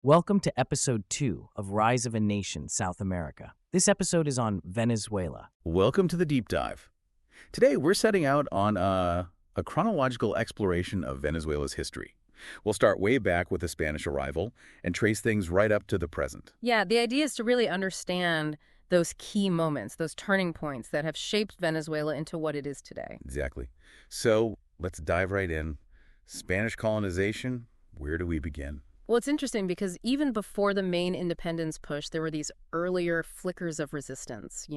Welcome to episode 2 of Rise of a Nation, South America. This episode is on Venezuela. Welcome to the deep dive. Today, we're setting out on a chronological exploration of Venezuela's history. We'll start way back with the Spanish arrival and trace things right up to the present. Yeah, the idea is to really understand those key moments, those turning points that have shaped Venezuela into what it is today. Exactly. So let's dive right in. Spanish colonization, where do we begin? Well, it's interesting because even before the main independence push, there were these earlier flickers of resistance,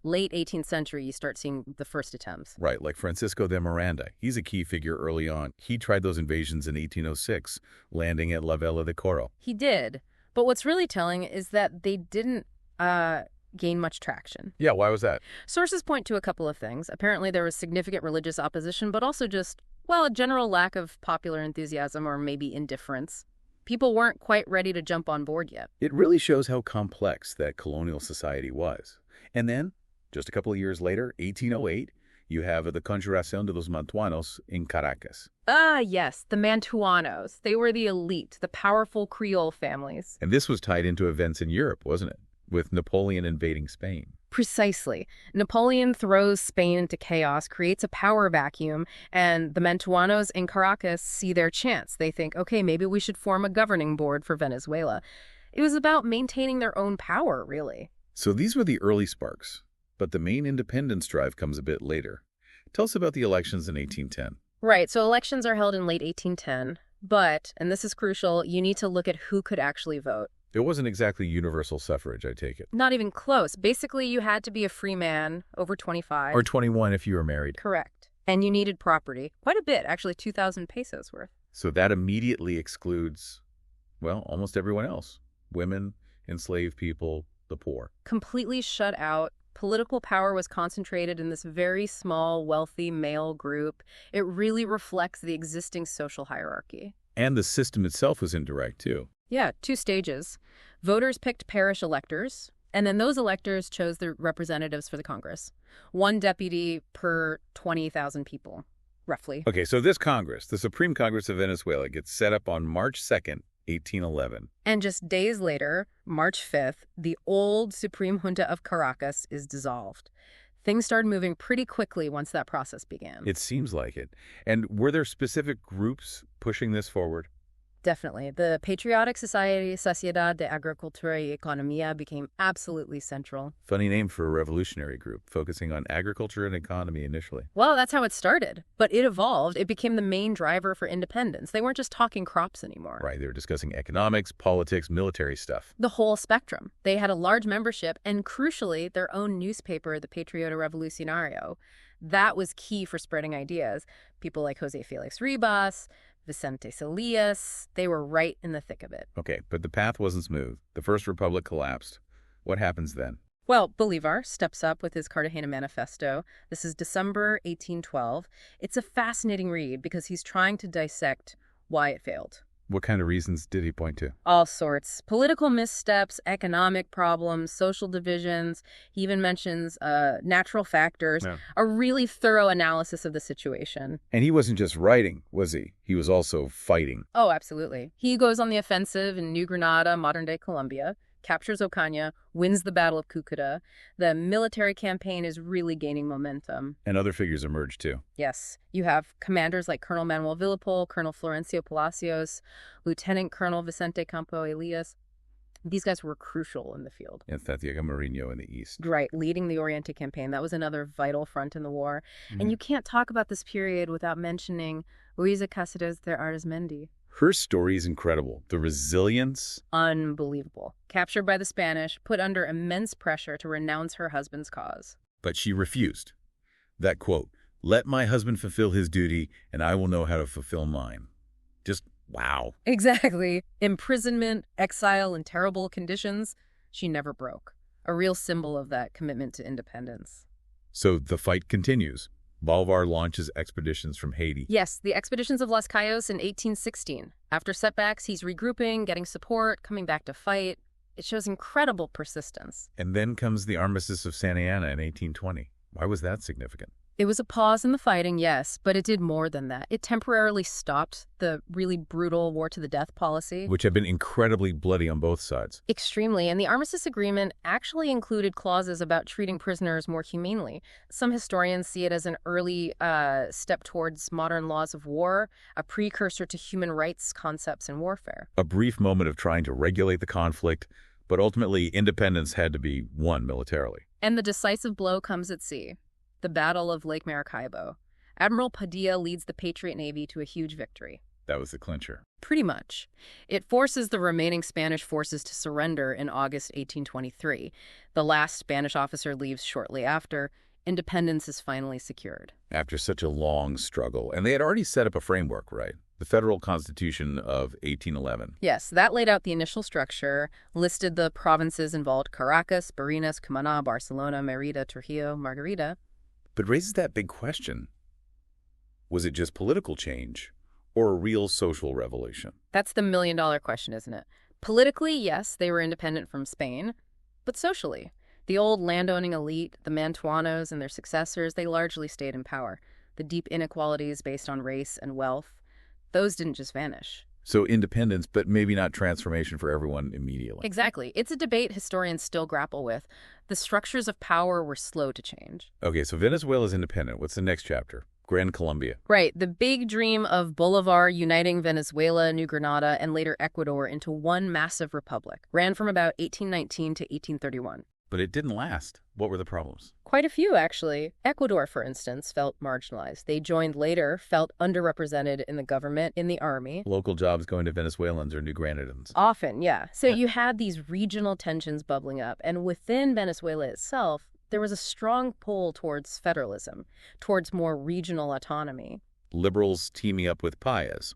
Late 18th century, you start seeing the first attempts. Right, like Francisco de Miranda. He's a key figure early on. He tried those invasions in 1806, landing at La Vela de Coro. He did. But what's really telling is that they didn't gain much traction. Yeah, why was that? Sources point to a couple of things. Apparently, there was significant religious opposition, but also just, a general lack of popular enthusiasm or maybe indifference. People weren't quite ready to jump on board yet. It really shows how complex that colonial society was. And then, just a couple of years later, 1808, you have the Conjuración de los Mantuanos in Caracas. Yes, the Mantuanos. They were the elite, the powerful Creole families. And this was tied into events in Europe, wasn't it? With Napoleon invading Spain. Precisely. Napoleon throws Spain into chaos, creates a power vacuum, and the Mantuanos in Caracas see their chance. They think, okay, maybe we should form a governing board for Venezuela. It was about maintaining their own power, really. So these were the early sparks, but the main independence drive comes a bit later. Tell us about the elections in 1810. Right, so elections are held in late 1810, but, and this is crucial, you need to look at who could actually vote. It wasn't exactly universal suffrage, I take it. Not even close. Basically, you had to be a free man, over 25. Or 21 if you were married. Correct. And you needed property. Quite a bit, actually 2,000 pesos worth. So that immediately excludes, almost everyone else. Women, enslaved people, the poor. Completely shut out. Political power was concentrated in this very small, wealthy male group. It really reflects the existing social hierarchy. And the system itself was indirect, too. Yeah, 2 stages. Voters picked parish electors, and then those electors chose their representatives for the Congress. 1 deputy per 20,000 people, roughly. Okay, so this Congress, the Supreme Congress of Venezuela, gets set up on March 2nd, 1811. And just days later, March 5th, the old Supreme Junta of Caracas is dissolved. Things started moving pretty quickly once that process began. It seems like it. And were there specific groups pushing this forward? Definitely. The Patriotic Society Sociedad de Agricultura y Economía became absolutely central. Funny name for a revolutionary group, focusing on agriculture and economy initially. Well, that's how it started. But it evolved. It became the main driver for independence. They weren't just talking crops anymore. Right, they were discussing economics, politics, military stuff. The whole spectrum. They had a large membership and, crucially, their own newspaper, the Patriota Revolucionario. That was key for spreading ideas. People like Jose Felix Ribas, Vicente Salinas, they were right in the thick of it. Okay, but the path wasn't smooth. The First Republic collapsed. What happens then? Well, Bolivar steps up with his Cartagena Manifesto. This is December 1812. It's a fascinating read because he's trying to dissect why it failed. What kind of reasons did he point to? All sorts. Political missteps, economic problems, social divisions. He even mentions natural factors. Yeah. A really thorough analysis of the situation. And he wasn't just writing, was he? He was also fighting. Oh, absolutely. He goes on the offensive in New Granada, modern-day Colombia, captures Ocaña, wins the Battle of Cúcuta. The military campaign is really gaining momentum. And other figures emerged too. Yes. You have commanders like Colonel Manuel Villapol, Colonel Florencio Palacios, Lieutenant Colonel Vicente Campo Elias. These guys were crucial in the field. And Santiago Marinho in the east. Right, leading the Oriente campaign. That was another vital front in the war. And you can't talk about this period without mentioning Luisa Cáceres de Arizmendi. Her story is incredible. The resilience. Unbelievable. Captured by the Spanish, put under immense pressure to renounce her husband's cause. But she refused. That quote, "Let my husband fulfill his duty, and I will know how to fulfill mine." Just wow. Exactly. Imprisonment, exile, and terrible conditions. She never broke. A real symbol of that commitment to independence. So the fight continues. Bolivar launches expeditions from Haiti. Yes, the expeditions of Las Cayos in 1816. After setbacks, he's regrouping, getting support, coming back to fight. It shows incredible persistence. And then comes the Armistice of Santa Ana in 1820. Why was that significant? It was a pause in the fighting, yes, but it did more than that. It temporarily stopped the really brutal war-to-the-death policy. Which had been incredibly bloody on both sides. Extremely, and the armistice agreement actually included clauses about treating prisoners more humanely. Some historians see it as an early step towards modern laws of war, a precursor to human rights concepts in warfare. A brief moment of trying to regulate the conflict, but ultimately independence had to be won militarily. And the decisive blow comes at sea. The Battle of Lake Maracaibo. Admiral Padilla leads the Patriot Navy to a huge victory. That was the clincher. Pretty much. It forces the remaining Spanish forces to surrender in August 1823. The last Spanish officer leaves shortly after. Independence is finally secured. After such a long struggle. And they had already set up a framework, right? The Federal Constitution of 1811. Yes, that laid out the initial structure, listed the provinces involved: Caracas, Barinas, Cumaná, Barcelona, Mérida, Trujillo, Margarita. But raises that big question. Was it just political change or a real social revolution? That's the million-dollar question, isn't it? Politically, yes, they were independent from Spain. But socially, the old landowning elite, the Mantuanos and their successors, they largely stayed in power. The deep inequalities based on race and wealth, those didn't just vanish. So independence, but maybe not transformation for everyone immediately. Exactly. It's a debate historians still grapple with. The structures of power were slow to change. Okay, so Venezuela's independent. What's the next chapter? Gran Colombia. Right. The big dream of Bolivar uniting Venezuela, New Granada, and later Ecuador into one massive republic ran from about 1819 to 1831. But it didn't last. What were the problems? Quite a few, actually. Ecuador, for instance, felt marginalized. They joined later, felt underrepresented in the government, in the army. Local jobs going to Venezuelans or New Granadans. Often, yeah. So you had these regional tensions bubbling up, and within Venezuela itself, there was a strong pull towards federalism, towards more regional autonomy. Liberals teaming up with Paez.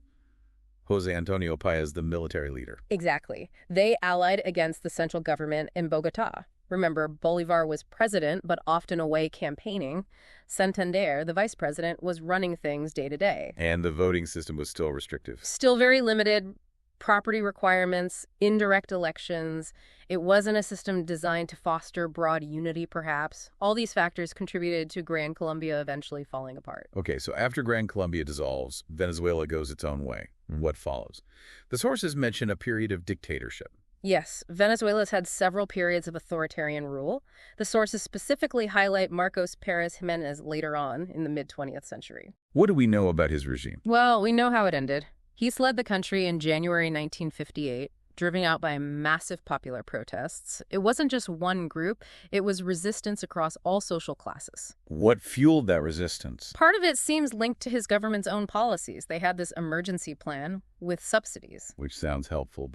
Jose Antonio Paez, the military leader. Exactly. They allied against the central government in Bogotá. Remember, Bolivar was president, but often away campaigning. Santander, the vice president, was running things day to day. And the voting system was still restrictive. Still very limited. Property requirements, indirect elections. It wasn't a system designed to foster broad unity, perhaps. All these factors contributed to Gran Colombia eventually falling apart. Okay, so after Gran Colombia dissolves, Venezuela goes its own way. What follows? The sources mention a period of dictatorship. Yes, Venezuela's had several periods of authoritarian rule. The sources specifically highlight Marcos Pérez Jiménez later on in the mid-20th century. What do we know about his regime? Well, we know how it ended. He fled the country in January 1958, driven out by massive popular protests. It wasn't just one group, it was resistance across all social classes. What fueled that resistance? Part of it seems linked to his government's own policies. They had this emergency plan with subsidies. Which sounds helpful,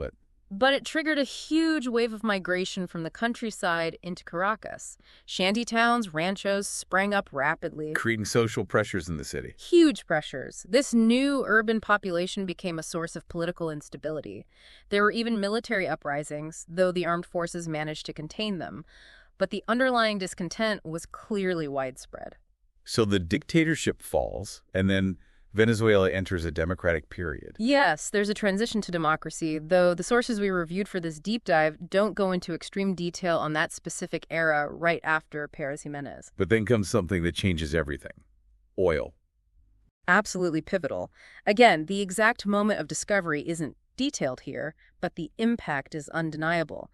but it triggered a huge wave of migration from the countryside into Caracas. Shanty towns, ranchos sprang up rapidly. creating social pressures in the city. Huge pressures. This new urban population became a source of political instability. There were even military uprisings, though the armed forces managed to contain them. But the underlying discontent was clearly widespread. So the dictatorship falls, and then Venezuela enters a democratic period. Yes, there's a transition to democracy, though the sources we reviewed for this deep dive don't go into extreme detail on that specific era right after Pérez Jiménez. But then comes something that changes everything. Oil. Absolutely pivotal. Again, the exact moment of discovery isn't detailed here, but the impact is undeniable.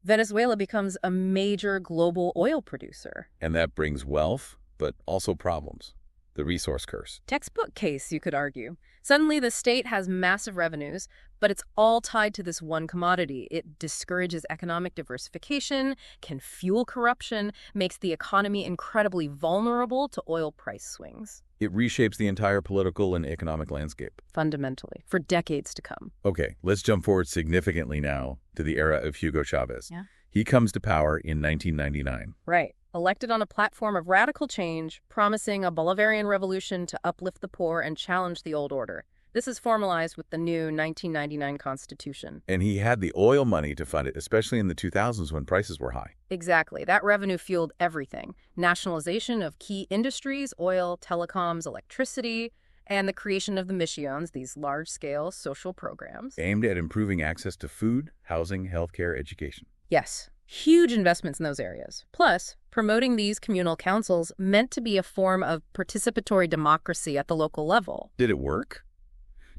Venezuela becomes a major global oil producer. And that brings wealth, but also problems. The resource curse. Textbook case, you could argue. Suddenly, the state has massive revenues, but it's all tied to this one commodity. It discourages economic diversification, can fuel corruption, makes the economy incredibly vulnerable to oil price swings. It reshapes the entire political and economic landscape. Fundamentally, for decades to come. Okay, let's jump forward significantly now to the era of Hugo Chavez. Yeah. He comes to power in 1999. Right. Elected on a platform of radical change, promising a Bolivarian revolution to uplift the poor and challenge the old order. This is formalized with the new 1999 Constitution. And he had the oil money to fund it, especially in the 2000s when prices were high. Exactly. That revenue fueled everything. Nationalization of key industries, oil, telecoms, electricity, and the creation of the misiones, these large-scale social programs. Aimed at improving access to food, housing, healthcare, education. Yes. Huge investments in those areas. Plus, promoting these communal councils meant to be a form of participatory democracy at the local level. Did it work?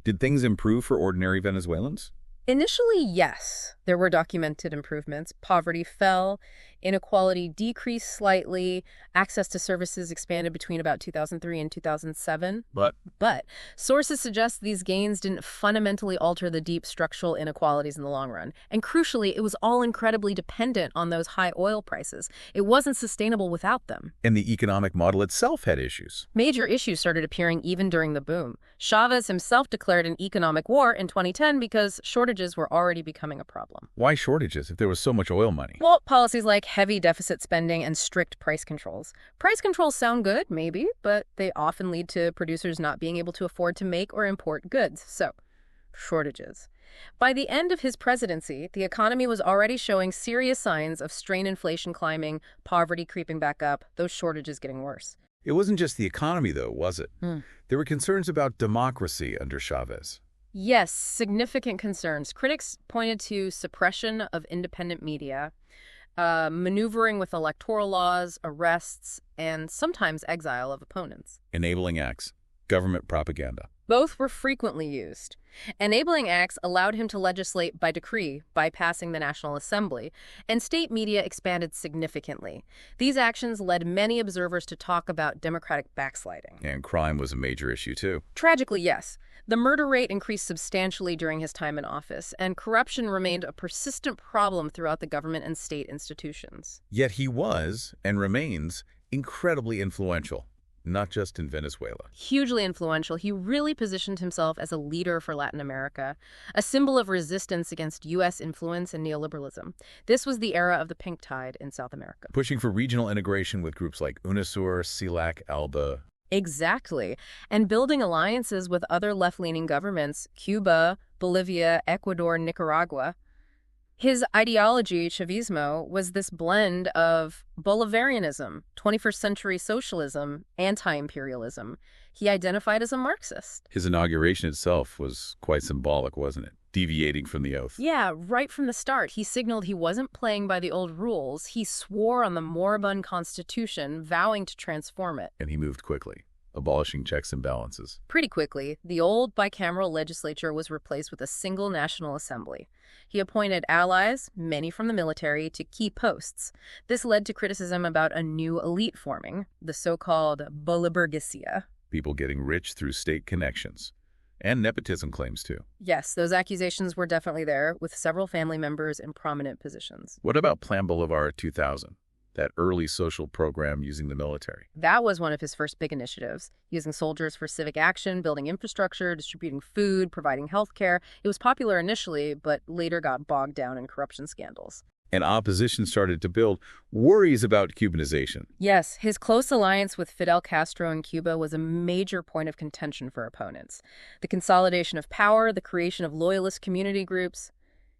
Did things improve for ordinary Venezuelans? Initially, yes. There were documented improvements. Poverty fell, inequality decreased slightly, access to services expanded between about 2003 and 2007. But sources suggest these gains didn't fundamentally alter the deep structural inequalities in the long run. And crucially, it was all incredibly dependent on those high oil prices. It wasn't sustainable without them. And the economic model itself had issues. Major issues started appearing even during the boom. Chavez himself declared an economic war in 2010 because shortages were already becoming a problem. Why shortages if there was so much oil money? Well, policies like heavy deficit spending and strict price controls. Price controls sound good, maybe, but they often lead to producers not being able to afford to make or import goods. So, shortages. By the end of his presidency, the economy was already showing serious signs of strain inflation climbing, poverty creeping back up, those shortages getting worse. It wasn't just the economy, though, was it? There were concerns about democracy under Chavez. Yes, significant concerns. Critics pointed to suppression of independent media, maneuvering with electoral laws, arrests, and sometimes exile of opponents. Enabling acts, government propaganda. Both were frequently used. Enabling acts allowed him to legislate by decree, bypassing the National Assembly, and state media expanded significantly. These actions led many observers to talk about democratic backsliding. And crime was a major issue, too. Tragically, yes. The murder rate increased substantially during his time in office, and corruption remained a persistent problem throughout the government and state institutions. Yet he was, and remains, incredibly influential. Not just in Venezuela. Hugely influential, he really positioned himself as a leader for Latin America, a symbol of resistance against U.S. influence and neoliberalism. This was the era of the pink tide in South America. Pushing for regional integration with groups like UNASUR, CELAC, ALBA. Exactly. And building alliances with other left-leaning governments, Cuba, Bolivia, Ecuador, Nicaragua. His ideology, Chavismo, was this blend of Bolivarianism, 21st century socialism, anti-imperialism. He identified as a Marxist. His inauguration itself was quite symbolic, wasn't it? Deviating from the oath. Yeah, right from the start, he signaled he wasn't playing by the old rules. He swore on the moribund Constitution, vowing to transform it. And he moved quickly, abolishing checks and balances. Pretty quickly, the old bicameral legislature was replaced with a single National Assembly. He appointed allies, many from the military, to key posts. This led to criticism about a new elite forming, the so-called Boliburguesia. People getting rich through state connections. And nepotism claims, too. Yes, those accusations were definitely there, with several family members in prominent positions. What about Plan Bolivar 2000? That early social program using the military. That was one of his first big initiatives, using soldiers for civic action, building infrastructure, distributing food, providing health care. It was popular initially, but later got bogged down in corruption scandals. And opposition started to build, worries about Cubanization. Yes, his close alliance with Fidel Castro in Cuba was a major point of contention for opponents. The consolidation of power, the creation of loyalist community groups,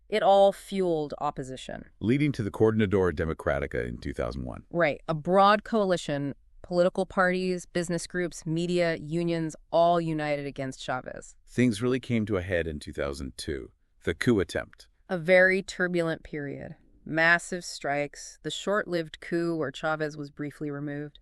it all fueled opposition. Leading to the Coordinadora Democrática in 2001. Right. A broad coalition, political parties, business groups, media, unions, all united against Chavez. Things really came to a head in 2002. The coup attempt. A very turbulent period. Massive strikes, the short-lived coup where Chavez was briefly removed.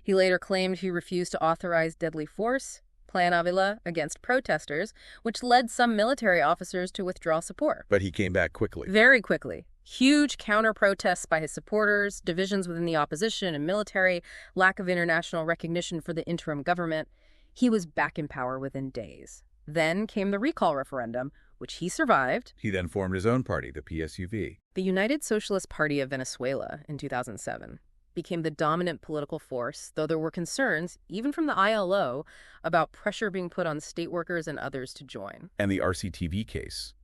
He later claimed he refused to authorize deadly force, Plan Avila, against protesters, which led some military officers to withdraw support. But he came back quickly. Very quickly. Huge counter-protests by his supporters, divisions within the opposition and military, lack of international recognition for the interim government. He was back in power within days. Then came the recall referendum, which he survived. He then formed his own party, the PSUV. The United Socialist Party of Venezuela in 2007. Became the dominant political force, though there were concerns, even from the ILO, about pressure being put on state workers and others to join. And the RCTV case.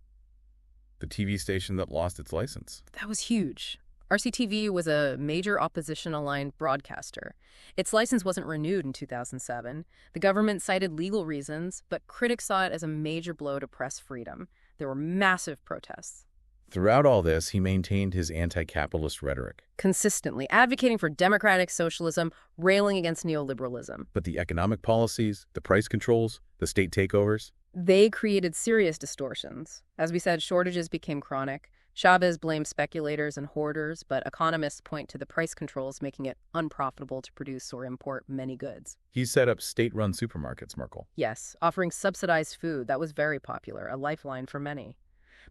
The TV station that lost its license. That was huge. RCTV was a major opposition-aligned broadcaster. Its license wasn't renewed in 2007. The government cited legal reasons, but critics saw it as a major blow to press freedom. There were massive protests. Throughout all this, he maintained his anti-capitalist rhetoric. Consistently advocating for democratic socialism, railing against neoliberalism. But the economic policies, the price controls, the state takeovers? They created serious distortions. As we said, shortages became chronic. Chavez blames speculators and hoarders, but economists point to the price controls making it unprofitable to produce or import many goods. He set up state-run supermarkets, Merkel. Yes, offering subsidized food, that was very popular, a lifeline for many.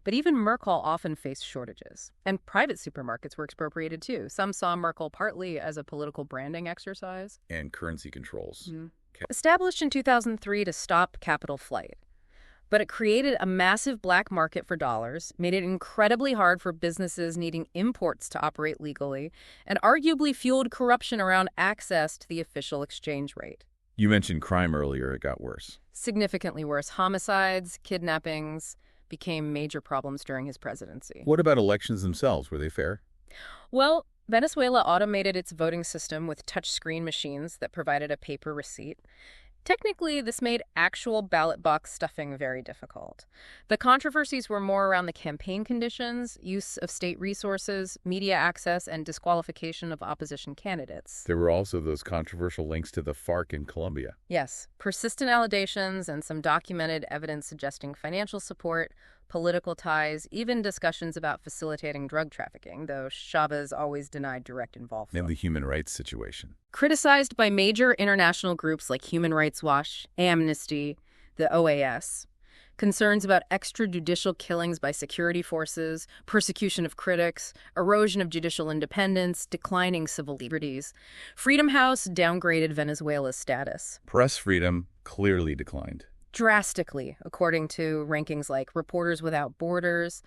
But even Merkel often faced shortages. And private supermarkets were expropriated too. Some saw Merkel partly as a political branding exercise. And currency controls. Established in 2003 to stop capital flight. But it created a massive black market for dollars, made it incredibly hard for businesses needing imports to operate legally, and arguably fueled corruption around access to the official exchange rate. You mentioned crime earlier. It got worse. Significantly worse. Homicides, kidnappings became major problems during his presidency. What about elections themselves? Were they fair? Well, Venezuela automated its voting system with touchscreen machines that provided a paper receipt. Technically, this made actual ballot box stuffing very difficult. The controversies were more around the campaign conditions, use of state resources, media access, and disqualification of opposition candidates. There were also those controversial links to the FARC in Colombia. Yes, persistent allegations and some documented evidence suggesting financial support, political ties, even discussions about facilitating drug trafficking, though Chavez always denied direct involvement. And the human rights situation. Criticized by major international groups like Human Rights Watch, Amnesty, the OAS. Concerns about extrajudicial killings by security forces, persecution of critics, erosion of judicial independence, declining civil liberties. Freedom House downgraded Venezuela's status. Press freedom clearly declined. Drastically, according to rankings like Reporters Without Borders.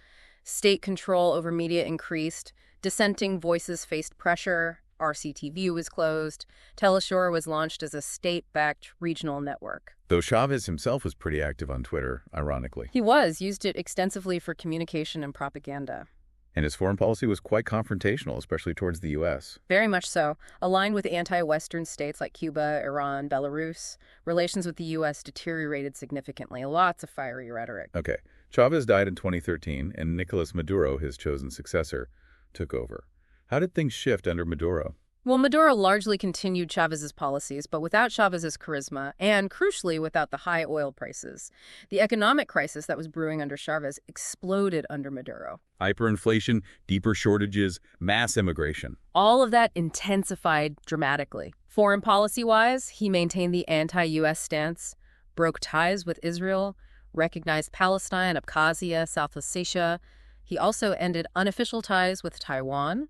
State control over media increased. Dissenting voices faced pressure. RCTV was closed. Telesur was launched as a state-backed regional network. Though Chavez himself was pretty active on Twitter, ironically. He used it extensively for communication and propaganda. And his foreign policy was quite confrontational, especially towards the U.S. Very much so. Aligned with anti-Western states like Cuba, Iran, Belarus, relations with the U.S. deteriorated significantly. Lots of fiery rhetoric. Okay. Chavez died in 2013, and Nicolas Maduro, his chosen successor, took over. How did things shift under Maduro? Well, Maduro largely continued Chavez's policies, but without Chavez's charisma, and crucially, without the high oil prices. The economic crisis that was brewing under Chavez exploded under Maduro. Hyperinflation, deeper shortages, mass immigration. All of that intensified dramatically. Foreign policy-wise, he maintained the anti-U.S. stance, broke ties with Israel, recognized Palestine, Abkhazia, South Ossetia. He also ended unofficial ties with Taiwan.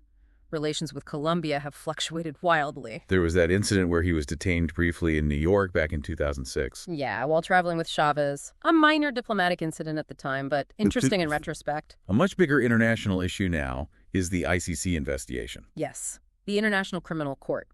Relations with Colombia have fluctuated wildly. There was that incident where he was detained briefly in New York back in 2006. Yeah, while traveling with Chavez. A minor diplomatic incident at the time, but interesting in retrospect. A much bigger international issue now is the ICC investigation. Yes, the International Criminal Court.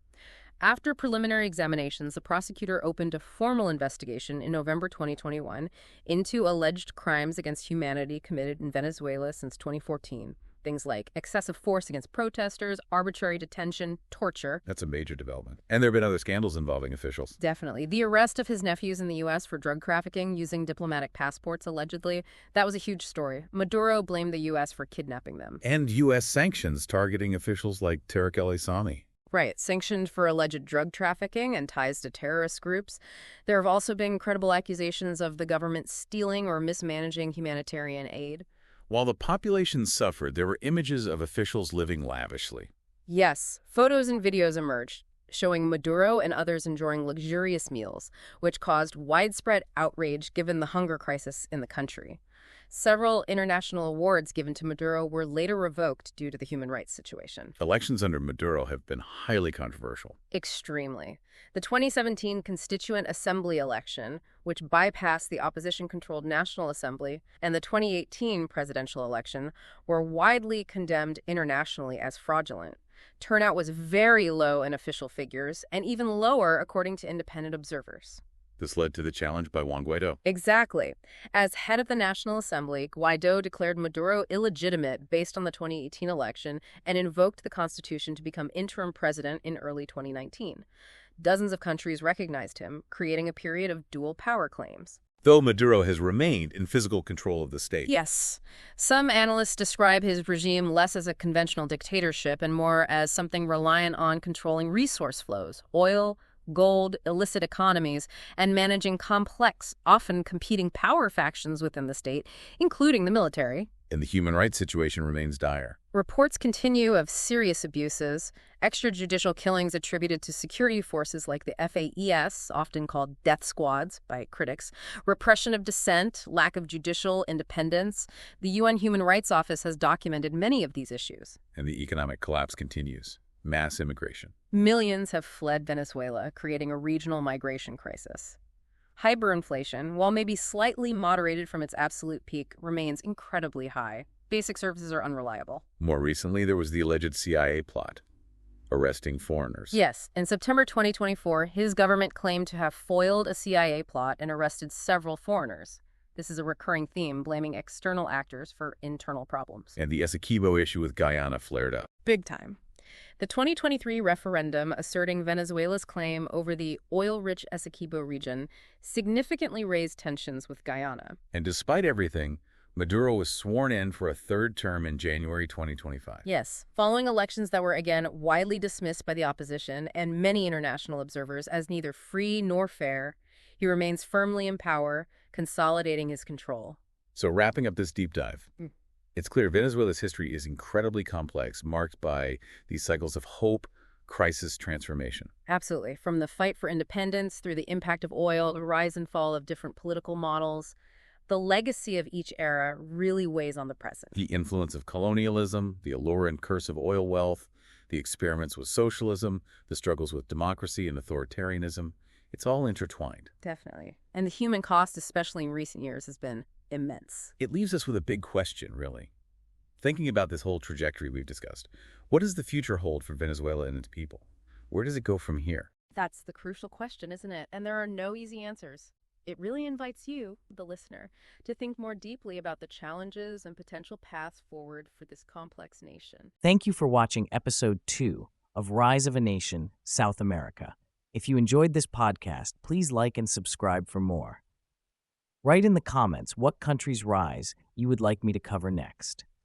After preliminary examinations, the prosecutor opened a formal investigation in November 2021 into alleged crimes against humanity committed in Venezuela since 2014. Things like excessive force against protesters, arbitrary detention, torture. That's a major development. And there have been other scandals involving officials. Definitely. The arrest of his nephews in the U.S. for drug trafficking using diplomatic passports, allegedly, that was a huge story. Maduro blamed the U.S. for kidnapping them. And U.S. sanctions targeting officials like Tariq El-Aissami. Right, sanctioned for alleged drug trafficking and ties to terrorist groups. There have also been credible accusations of the government stealing or mismanaging humanitarian aid. While the population suffered, there were images of officials living lavishly. Yes, photos and videos emerged, showing Maduro and others enjoying luxurious meals, which caused widespread outrage given the hunger crisis in the country. Several international awards given to Maduro were later revoked due to the human rights situation. Elections under Maduro have been highly controversial. Extremely. The 2017 Constituent Assembly election, which bypassed the opposition-controlled National Assembly, and the 2018 presidential election were widely condemned internationally as fraudulent. Turnout was very low in official figures, and even lower according to independent observers. This led to the challenge by Juan Guaidó. Exactly. As head of the National Assembly, Guaidó declared Maduro illegitimate based on the 2018 election and invoked the Constitution to become interim president in early 2019. Dozens of countries recognized him, creating a period of dual power claims. Though Maduro has remained in physical control of the state. Yes. Some analysts describe his regime less as a conventional dictatorship and more as something reliant on controlling resource flows, oil, gold, illicit economies, and managing complex, often competing power factions within the state, including the military. And the human rights situation remains dire. Reports continue of serious abuses, extrajudicial killings attributed to security forces like the FAES, often called death squads by critics, repression of dissent, lack of judicial independence. The UN Human Rights Office has documented many of these issues. And the economic collapse continues. Mass immigration. Millions have fled Venezuela, creating a regional migration crisis. Hyperinflation, while maybe slightly moderated from its absolute peak, remains incredibly high. Basic services are unreliable. More recently, there was the alleged CIA plot, arresting foreigners. Yes, in September 2024, his government claimed to have foiled a CIA plot and arrested several foreigners. This is a recurring theme, blaming external actors for internal problems. And the Essequibo issue with Guyana flared up. Big time. The 2023 referendum asserting Venezuela's claim over the oil-rich Essequibo region significantly raised tensions with Guyana. And despite everything, Maduro was sworn in for a third term in January 2025. Yes, following elections that were again widely dismissed by the opposition and many international observers as neither free nor fair, he remains firmly in power, consolidating his control. So wrapping up this deep dive, it's clear Venezuela's history is incredibly complex, marked by these cycles of hope, crisis, transformation. Absolutely. From the fight for independence through the impact of oil, the rise and fall of different political models, the legacy of each era really weighs on the present. The influence of colonialism, the allure and curse of oil wealth, the experiments with socialism, the struggles with democracy and authoritarianism, it's all intertwined. Definitely. And the human cost, especially in recent years, has been immense. It leaves us with a big question, really. Thinking about this whole trajectory we've discussed, what does the future hold for Venezuela and its people? Where does it go from here? That's the crucial question, isn't it? And there are no easy answers. It really invites you, the listener, to think more deeply about the challenges and potential paths forward for this complex nation. Thank you for watching Episode 2 of Rise of a Nation, South America. If you enjoyed this podcast, please like and subscribe for more. Write in the comments what country's rise you would like me to cover next.